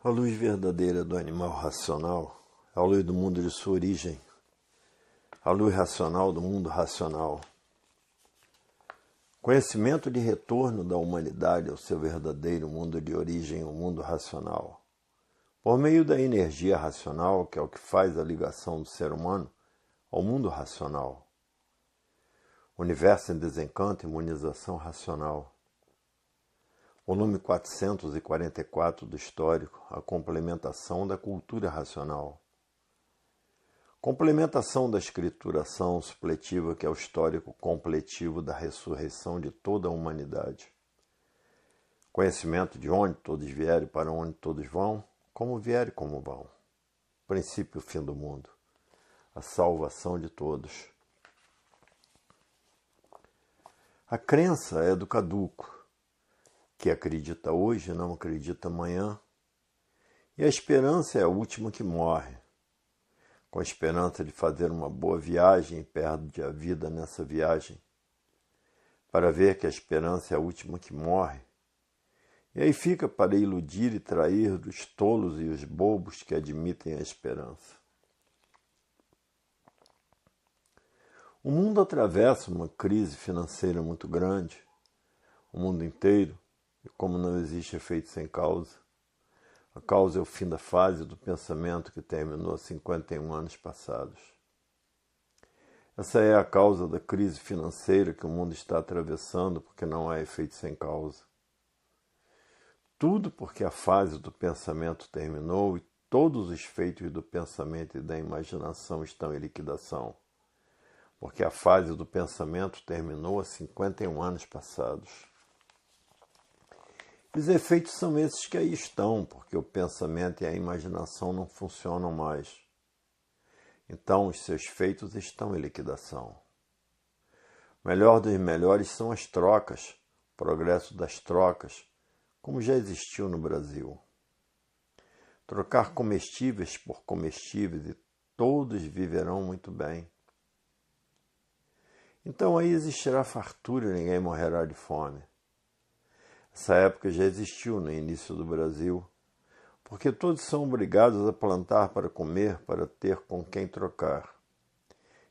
A luz verdadeira do animal racional é a luz do mundo de sua origem, a luz racional do mundo racional. Conhecimento de retorno da humanidade ao seu verdadeiro mundo de origem, o mundo racional. Por meio da energia racional, que é o que faz a ligação do ser humano ao mundo racional. Universo em Desencanto, Imunização Racional. Volume 444 do Histórico, a complementação da cultura racional. Complementação da escrituração supletiva, que é o histórico completivo da ressurreição de toda a humanidade. Conhecimento de onde todos vierem, para onde todos vão, como vierem e como vão. Princípio e fim do mundo. A salvação de todos. A crença é do caduco, que acredita hoje e não acredita amanhã. E a esperança é a última que morre. Com a esperança de fazer uma boa viagem, perde a vida nessa viagem, para ver que a esperança é a última que morre. E aí fica para iludir e trair os tolos e os bobos que admitem a esperança. O mundo atravessa uma crise financeira muito grande, o mundo inteiro, e como não existe efeito sem causa, a causa é o fim da fase do pensamento que terminou há 51 anos passados. Essa é a causa da crise financeira que o mundo está atravessando, porque não há efeito sem causa. Tudo porque a fase do pensamento terminou e todos os feitos do pensamento e da imaginação estão em liquidação, porque a fase do pensamento terminou há 51 anos passados. Os efeitos são esses que aí estão, porque o pensamento e a imaginação não funcionam mais. Então, os seus feitos estão em liquidação. O melhor dos melhores são as trocas, o progresso das trocas, como já existiu no Brasil. Trocar comestíveis por comestíveis e todos viverão muito bem. Então aí existirá fartura e ninguém morrerá de fome. Essa época já existiu no início do Brasil, porque todos são obrigados a plantar para comer, para ter com quem trocar.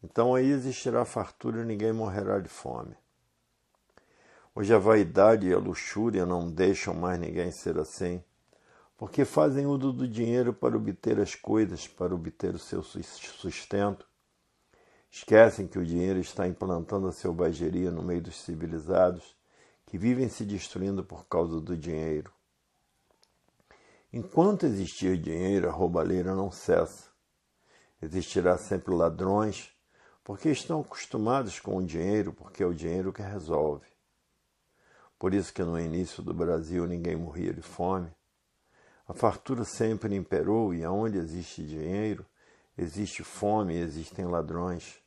Então aí existirá fartura e ninguém morrerá de fome. Hoje a vaidade e a luxúria não deixam mais ninguém ser assim, porque fazem uso do dinheiro para obter as coisas, para obter o seu sustento. Esquecem que o dinheiro está implantando a selvageria no meio dos civilizados, que vivem se destruindo por causa do dinheiro. Enquanto existir dinheiro, a roubalheira não cessa. Existirá sempre ladrões, porque estão acostumados com o dinheiro, porque é o dinheiro que resolve. Por isso que no início do Brasil ninguém morria de fome. A fartura sempre imperou e aonde existe dinheiro, existe fome e existem ladrões.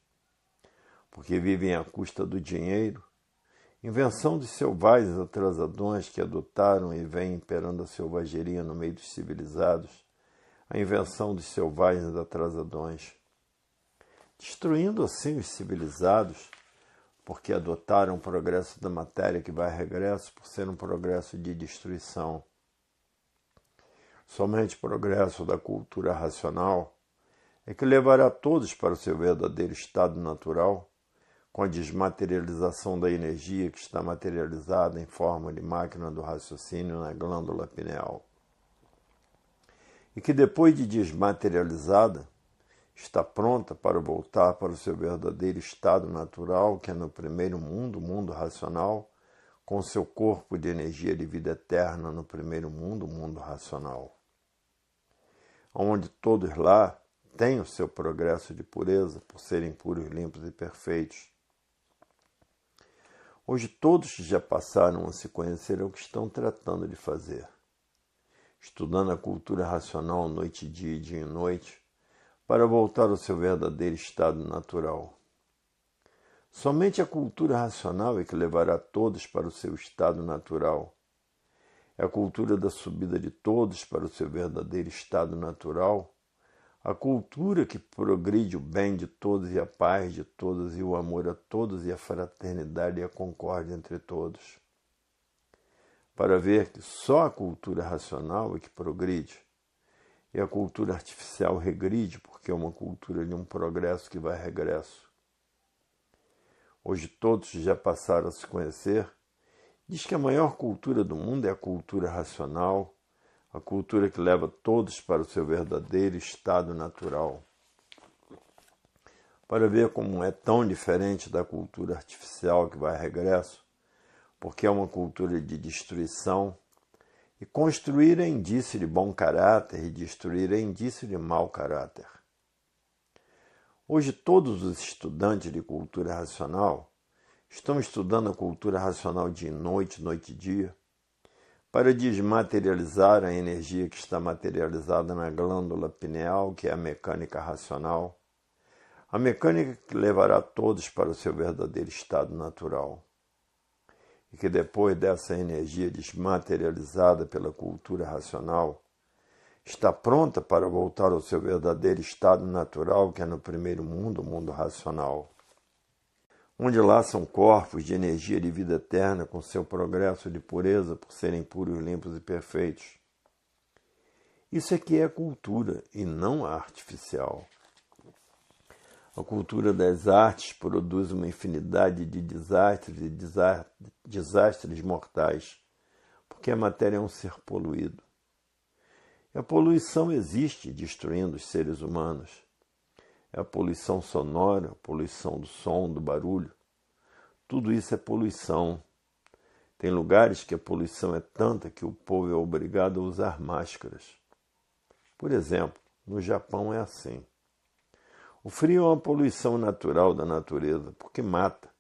Porque vivem à custa do dinheiro, invenção dos selvagens atrasadões que adotaram e vêm imperando a selvageria no meio dos civilizados, a invenção dos selvagens atrasadões, destruindo assim os civilizados, porque adotaram o progresso da matéria que vai a regresso por ser um progresso de destruição. Somente o progresso da cultura racional é que levará todos para o seu verdadeiro estado natural, com a desmaterialização da energia que está materializada em forma de máquina do raciocínio na glândula pineal. E que depois de desmaterializada, está pronta para voltar para o seu verdadeiro estado natural, que é no primeiro mundo, o mundo racional, com seu corpo de energia de vida eterna no primeiro mundo, o mundo racional. Onde todos lá têm o seu progresso de pureza, por serem puros, limpos e perfeitos. Hoje todos que já passaram a se conhecer é o que estão tratando de fazer. Estudando a cultura racional noite e dia e noite, para voltar ao seu verdadeiro estado natural. Somente a cultura racional é que levará todos para o seu estado natural. É a cultura da subida de todos para o seu verdadeiro estado natural, a cultura que progride o bem de todos e a paz de todos e o amor a todos e a fraternidade e a concórdia entre todos. para ver que só a cultura racional é que progride, e a cultura artificial regride, porque é uma cultura de um progresso que vai regresso. Hoje todos já passaram a se conhecer. Diz que a maior cultura do mundo é a cultura racional, a cultura que leva todos para o seu verdadeiro estado natural. Para ver como é tão diferente da cultura artificial que vai a regresso, porque é uma cultura de destruição, e construir é indício de bom caráter e destruir é indício de mau caráter. Hoje todos os estudantes de cultura racional estão estudando a cultura racional dia e noite, noite e dia, para desmaterializar a energia que está materializada na glândula pineal, que é a mecânica racional, a mecânica que levará todos para o seu verdadeiro estado natural. E que depois dessa energia desmaterializada pela cultura racional, está pronta para voltar ao seu verdadeiro estado natural, que é no primeiro mundo, o mundo racional, onde lá são corpos de energia de vida eterna com seu progresso de pureza por serem puros, limpos e perfeitos. Isso aqui é cultura e não a artificial. A cultura das artes produz uma infinidade de desastres e desastres mortais, porque a matéria é um ser poluído. E a poluição existe destruindo os seres humanos. É a poluição sonora, a poluição do som, do barulho. Tudo isso é poluição. Tem lugares que a poluição é tanta que o povo é obrigado a usar máscaras. Por exemplo, no Japão é assim. O frio é uma poluição natural da natureza, porque mata.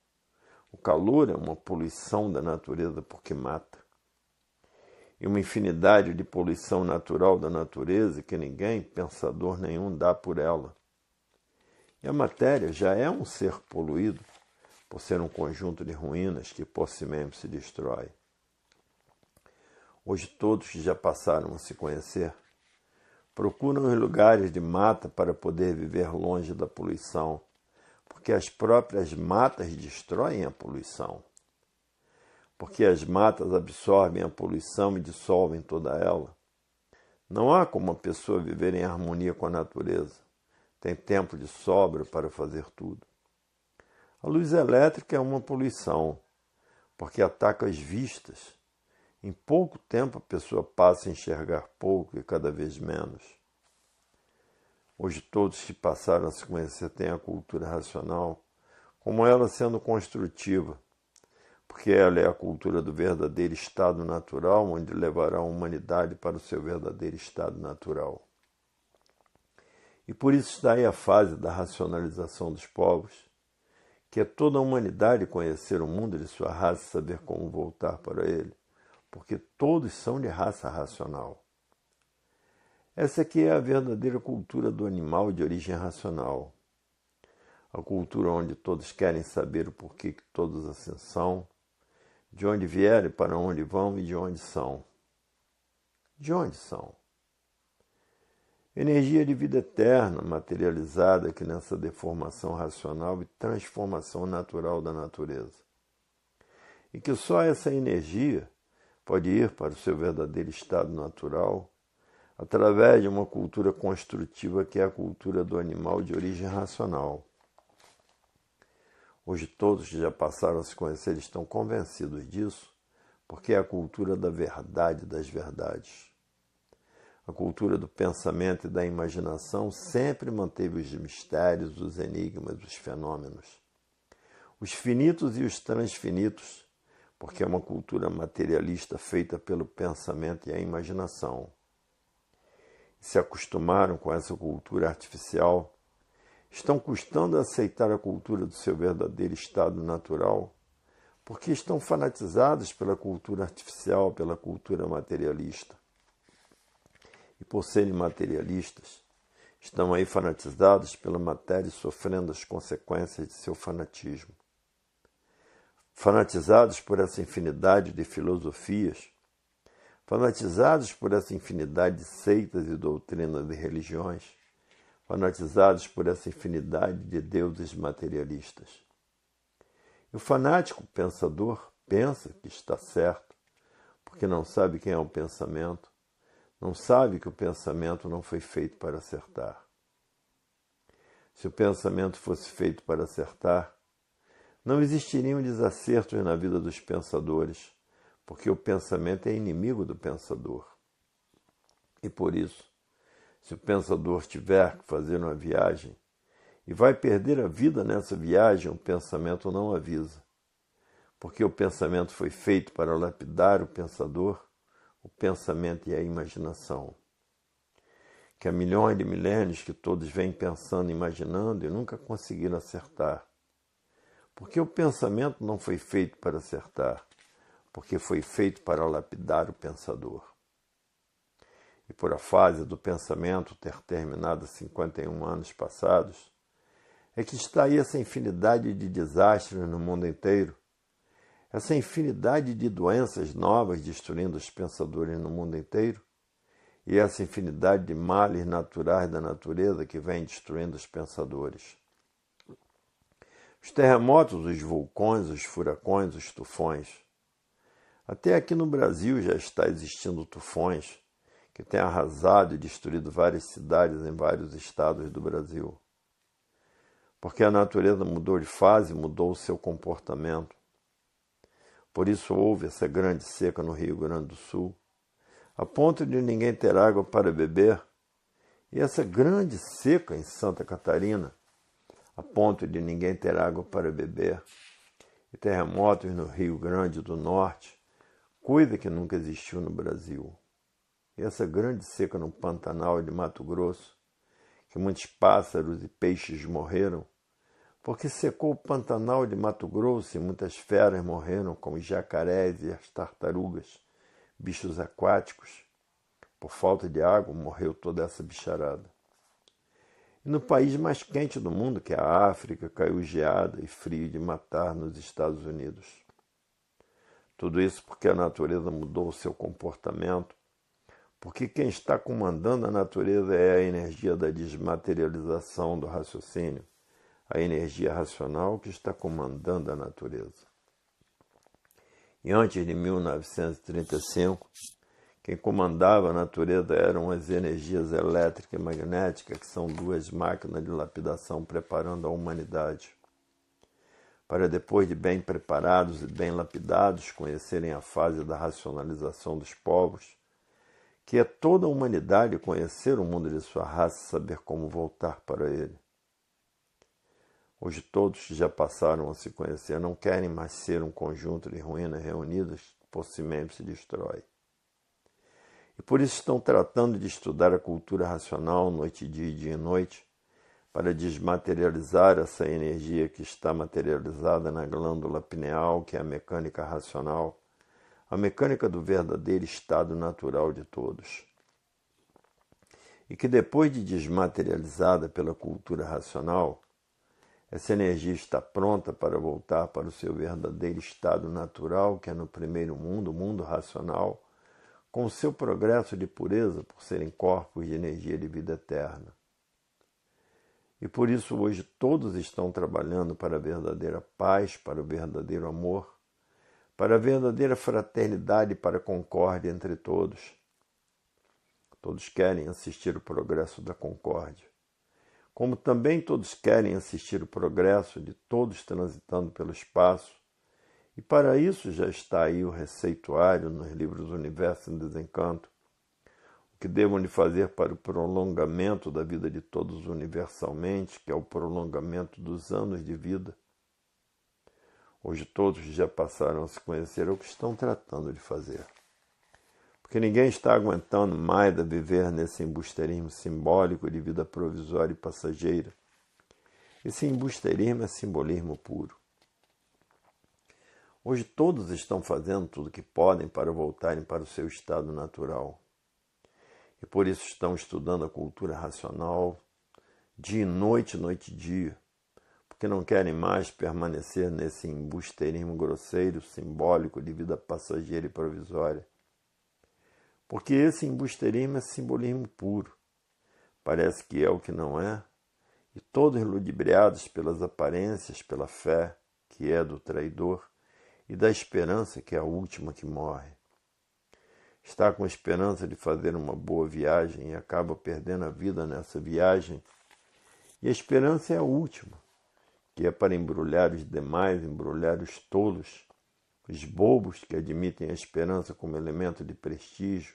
O calor é uma poluição da natureza, porque mata. E uma infinidade de poluição natural da natureza que ninguém, pensador nenhum, dá por ela. E a matéria já é um ser poluído, por ser um conjunto de ruínas que por si mesmo se destrói. Hoje todos que já passaram a se conhecer procuram os lugares de mata para poder viver longe da poluição, porque as próprias matas destroem a poluição. Porque as matas absorvem a poluição e dissolvem toda ela. Não há como uma pessoa viver em harmonia com a natureza. Tem tempo de sobra para fazer tudo. A luz elétrica é uma poluição, porque ataca as vistas. Em pouco tempo a pessoa passa a enxergar pouco e cada vez menos. Hoje todos que passaram a se conhecer têm a cultura racional, como ela sendo construtiva, porque ela é a cultura do verdadeiro estado natural, onde levará a humanidade para o seu verdadeiro estado natural. E por isso está aí a fase da racionalização dos povos, que é toda a humanidade conhecer o mundo de sua raça e saber como voltar para ele, porque todos são de raça racional. Essa aqui é a verdadeira cultura do animal de origem racional. A cultura onde todos querem saber o porquê que todos assim são, de onde vieram, para onde vão e de onde são. De onde são? Energia de vida eterna materializada aqui nessa deformação racional e transformação natural da natureza. E que só essa energia pode ir para o seu verdadeiro estado natural através de uma cultura construtiva que é a cultura do animal de origem racional. Hoje todos que já passaram a se conhecer estão convencidos disso, porque é a cultura da verdade das verdades. A cultura do pensamento e da imaginação sempre manteve os mistérios, os enigmas, os fenômenos. Os finitos e os transfinitos, porque é uma cultura materialista feita pelo pensamento e a imaginação. E se acostumaram com essa cultura artificial, estão custando a aceitar a cultura do seu verdadeiro estado natural, porque estão fanatizados pela cultura artificial, pela cultura materialista. E por serem materialistas, estão aí fanatizados pela matéria e sofrendo as consequências de seu fanatismo. Fanatizados por essa infinidade de filosofias, fanatizados por essa infinidade de seitas e doutrinas e religiões, fanatizados por essa infinidade de deuses materialistas. E o fanático pensador pensa que está certo, porque não sabe quem é o pensamento, não sabe que o pensamento não foi feito para acertar. Se o pensamento fosse feito para acertar, não existiriam desacertos na vida dos pensadores, porque o pensamento é inimigo do pensador. E por isso, se o pensador tiver que fazer uma viagem e vai perder a vida nessa viagem, o pensamento não avisa. Porque o pensamento foi feito para lapidar o pensador, o pensamento e a imaginação. Que há milhões de milênios que todos vêm pensando, imaginando e nunca conseguiram acertar. Porque o pensamento não foi feito para acertar, porque foi feito para lapidar o pensador. E por a fase do pensamento ter terminado há 51 anos passados, é que está aí essa infinidade de desastres no mundo inteiro, essa infinidade de doenças novas destruindo os pensadores no mundo inteiro, e essa infinidade de males naturais da natureza que vem destruindo os pensadores. Os terremotos, os vulcões, os furacões, os tufões. Até aqui no Brasil já está existindo tufões que têm arrasado e destruído várias cidades em vários estados do Brasil. Porque a natureza mudou de fase, mudou o seu comportamento. Por isso houve essa grande seca no Rio Grande do Sul, a ponto de ninguém ter água para beber, e essa grande seca em Santa Catarina, a ponto de ninguém ter água para beber, e terremotos no Rio Grande do Norte, coisa que nunca existiu no Brasil. E essa grande seca no Pantanal de Mato Grosso, que muitos pássaros e peixes morreram, porque secou o Pantanal de Mato Grosso e muitas feras morreram, como os jacarés e as tartarugas, bichos aquáticos. Por falta de água, morreu toda essa bicharada. E no país mais quente do mundo, que é a África, caiu geada e frio de matar nos Estados Unidos. Tudo isso porque a natureza mudou o seu comportamento, porque quem está comandando a natureza é a energia da desmaterialização do raciocínio, a energia racional que está comandando a natureza. E antes de 1935, quem comandava a natureza eram as energias elétrica e magnética, que são duas máquinas de lapidação preparando a humanidade. Para depois de bem preparados e bem lapidados, conhecerem a fase da racionalização dos povos, que é toda a humanidade conhecer o mundo de sua raça e saber como voltar para ele. Hoje todos que já passaram a se conhecer não querem mais ser um conjunto de ruínas reunidas que por si mesmo se destrói. E por isso estão tratando de estudar a cultura racional noite e dia e noite, para desmaterializar essa energia que está materializada na glândula pineal, que é a mecânica racional, a mecânica do verdadeiro estado natural de todos. E que depois de desmaterializada pela cultura racional, essa energia está pronta para voltar para o seu verdadeiro estado natural, que é no primeiro mundo, o mundo racional, com o seu progresso de pureza por serem corpos de energia de vida eterna. E por isso hoje todos estão trabalhando para a verdadeira paz, para o verdadeiro amor, para a verdadeira fraternidade e para a concórdia entre todos. Todos querem assistir o progresso da concórdia. Como também todos querem assistir o progresso de todos transitando pelo espaço, e para isso já está aí o receituário nos livros Universo em Desencanto, o que devam de fazer para o prolongamento da vida de todos universalmente, que é o prolongamento dos anos de vida. Hoje todos já passaram a se conhecer o que estão tratando de fazer. Porque ninguém está aguentando mais a viver nesse embusteirismo simbólico de vida provisória e passageira. Esse embusteirismo é simbolismo puro. Hoje todos estão fazendo tudo o que podem para voltarem para o seu estado natural. E por isso estão estudando a cultura racional dia e noite, noite e dia, porque não querem mais permanecer nesse embusteirismo grosseiro, simbólico de vida passageira e provisória. Porque esse embusteirismo é simbolismo puro. Parece que é o que não é, e todos ludibriados pelas aparências, pela fé, que é do traidor, e da esperança, que é a última que morre. está com esperança de fazer uma boa viagem e acaba perdendo a vida nessa viagem. E a esperança é a última, que é para embrulhar os demais, embrulhar os tolos, os bobos que admitem a esperança como elemento de prestígio,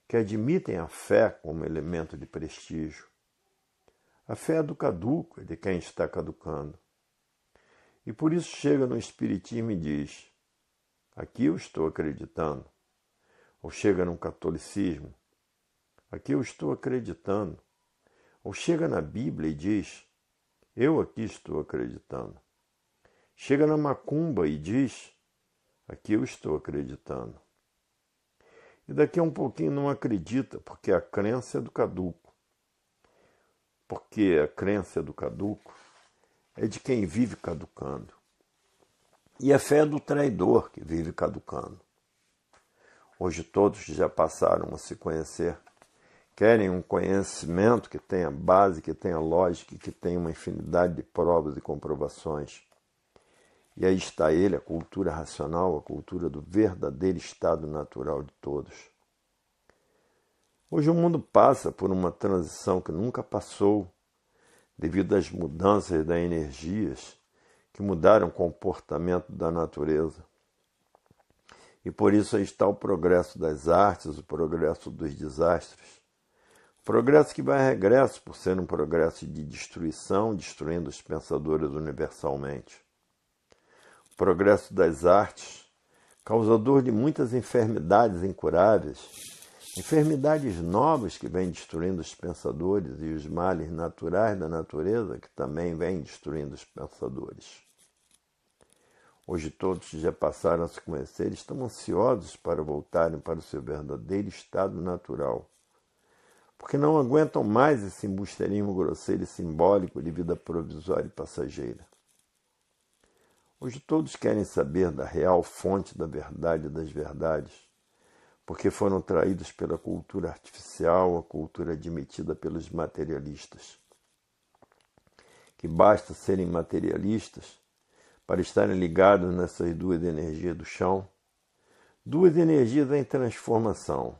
que admitem a fé como elemento de prestígio. A fé é do caduco, é de quem está caducando. E por isso chega no Espiritismo e diz: aqui eu estou acreditando. Ou chega no catolicismo: aqui eu estou acreditando. Ou chega na Bíblia e diz: eu aqui estou acreditando. Chega na macumba e diz: aqui eu estou acreditando. E daqui a um pouquinho não acredita, porque a crença é do caduco. Porque a crença é do caduco é de quem vive caducando. E a fé é do traidor que vive caducando. Hoje todos que já passaram a se conhecer querem um conhecimento que tenha base, que tenha lógica, que tenha uma infinidade de provas e comprovações. E aí está ele, a cultura racional, a cultura do verdadeiro estado natural de todos. Hoje o mundo passa por uma transição que nunca passou, devido às mudanças das energias que mudaram o comportamento da natureza. E por isso aí está o progresso das artes, o progresso dos desastres. O progresso que vai a regresso por ser um progresso de destruição, destruindo os pensadores universalmente. O progresso das artes, causador de muitas enfermidades incuráveis, enfermidades novas que vêm destruindo os pensadores e os males naturais da natureza que também vêm destruindo os pensadores. Hoje todos que já passaram a se conhecer estão ansiosos para voltarem para o seu verdadeiro estado natural, porque não aguentam mais esse embusteirismo grosseiro e simbólico de vida provisória e passageira. Hoje todos querem saber da real fonte da verdade e das verdades, porque foram traídos pela cultura artificial, a cultura admitida pelos materialistas. Que basta serem materialistas para estarem ligados nessas duas energias do chão, duas energias em transformação.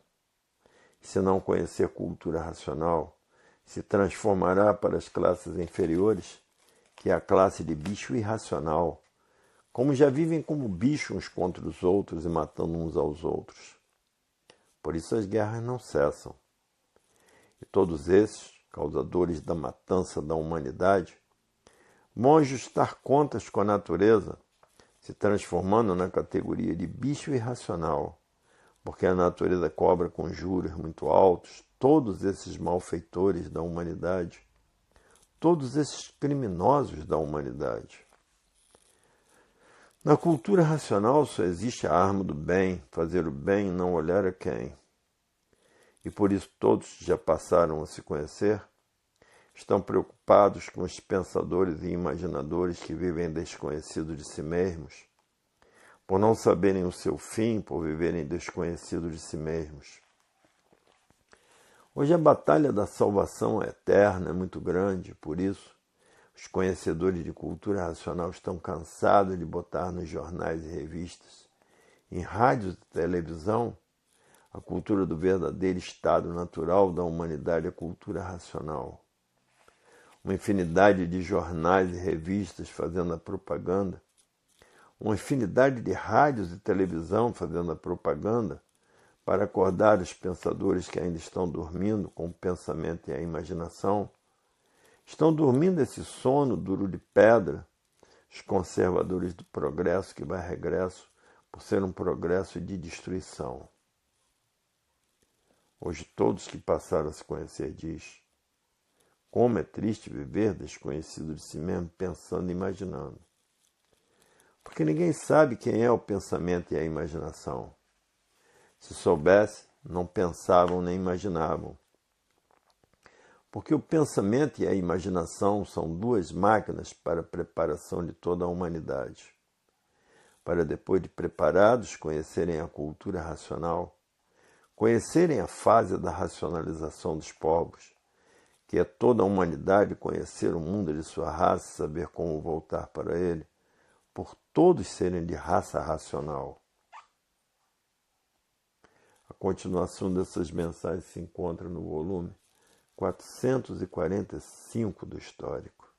E se não conhecer cultura racional, se transformará para as classes inferiores, que é a classe de bicho irracional, como já vivem como bichos uns contra os outros e matando uns aos outros. Por isso as guerras não cessam. E todos esses, causadores da matança da humanidade, vão ajustar contas com a natureza, se transformando na categoria de bicho irracional, porque a natureza cobra com juros muito altos todos esses malfeitores da humanidade, todos esses criminosos da humanidade. Na cultura racional só existe a arma do bem, fazer o bem e não olhar a quem. E por isso todos já passaram a se conhecer, estão preocupados com os pensadores e imaginadores que vivem desconhecidos de si mesmos, por não saberem o seu fim, por viverem desconhecidos de si mesmos. Hoje a batalha da salvação é eterna, é muito grande, por isso os conhecedores de cultura racional estão cansados de botar nos jornais e revistas, em rádios e televisão, a cultura do verdadeiro estado natural da humanidade, a cultura racional. Uma infinidade de jornais e revistas fazendo a propaganda, uma infinidade de rádios e televisão fazendo a propaganda para acordar os pensadores que ainda estão dormindo com o pensamento e a imaginação. Estão dormindo esse sono duro de pedra, os conservadores do progresso que vai a regresso por ser um progresso de destruição. Hoje todos que passaram a se conhecer diz: como é triste viver desconhecido de si mesmo, pensando e imaginando. Porque ninguém sabe quem é o pensamento e a imaginação. Se soubesse, não pensavam nem imaginavam. Porque o pensamento e a imaginação são duas máquinas para a preparação de toda a humanidade. Para depois de preparados conhecerem a cultura racional, conhecerem a fase da racionalização dos povos, que é toda a humanidade conhecer o mundo de sua raça e saber como voltar para ele, por todos serem de raça racional. A continuação dessas mensagens se encontra no volume 445 do Histórico.